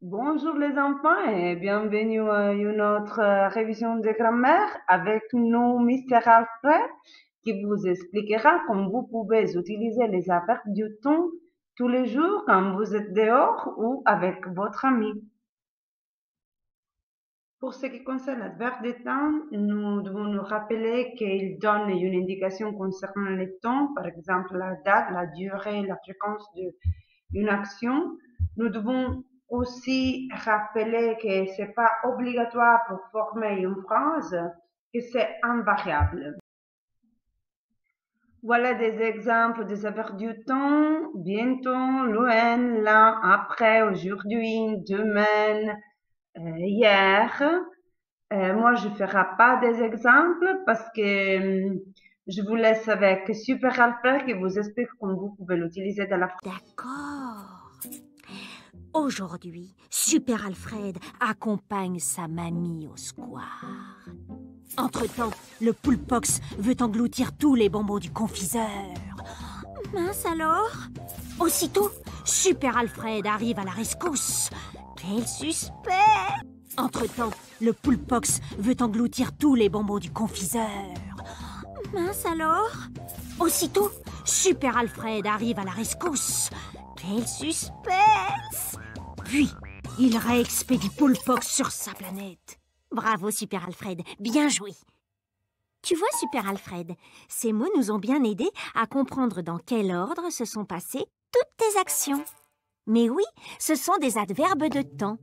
Bonjour les enfants et bienvenue à une autre révision de grammaire avec nous, Mr. Alfred, qui vous expliquera comment vous pouvez utiliser les adverbes du temps tous les jours quand vous êtes dehors ou avec votre ami. Pour ce qui concerne l'adverbe de temps, nous devons nous rappeler qu'il donne une indication concernant le temps, par exemple la date, la durée, la fréquence d'une action. Nous devons aussi rappeler que c'est pas obligatoire pour former une phrase, que c'est invariable. Voilà des exemples des adverbes du temps, bientôt, loin, là, après, aujourd'hui, demain, hier. Moi, je ne ferai pas des exemples parce que je vous laisse avec Super Alfred qui vous explique comment vous pouvez l'utiliser dans la phrase. D'accord. Aujourd'hui, Super Alfred accompagne sa mamie au square. Entre-temps, le poulpox veut engloutir tous les bonbons du confiseur. Mince alors. Aussitôt, Super Alfred arrive à la rescousse. Quel suspect! Entre-temps, le poulpox veut engloutir tous les bonbons du confiseur. Mince alors. Aussitôt, Super Alfred arrive à la rescousse. Quel suspense! Puis, il réexpédie Poulpox sur sa planète. Bravo, Super Alfred, bien joué. Tu vois, Super Alfred, ces mots nous ont bien aidés à comprendre dans quel ordre se sont passées toutes tes actions. Mais oui, ce sont des adverbes de temps.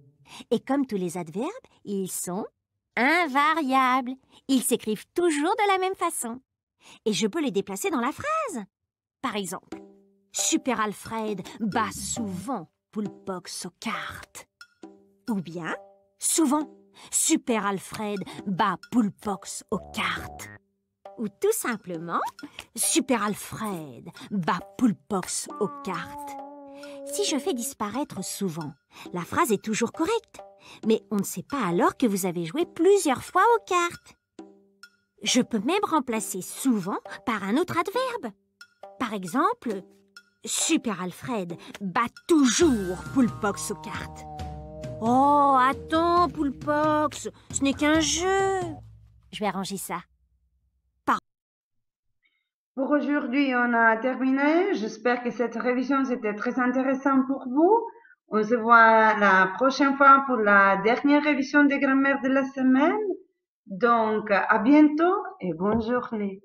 Et comme tous les adverbes, ils sont invariables. Ils s'écrivent toujours de la même façon. Et je peux les déplacer dans la phrase. Par exemple, Super Alfred bat souvent Poulpox aux cartes. Ou bien, souvent, Super Alfred bat Poulpox aux cartes. Ou tout simplement, Super Alfred bat Poulpox aux cartes. Si je fais disparaître souvent, la phrase est toujours correcte. Mais on ne sait pas alors que vous avez joué plusieurs fois aux cartes. Je peux même remplacer souvent par un autre adverbe. Par exemple, Super Alfred bat toujours Poulpox aux cartes. Oh, attends, Poulpox, ce n'est qu'un jeu. Je vais arranger ça. Pour aujourd'hui, on a terminé. J'espère que cette révision était très intéressante pour vous. On se voit la prochaine fois pour la dernière révision de grammaire de la semaine. Donc, à bientôt et bonne journée.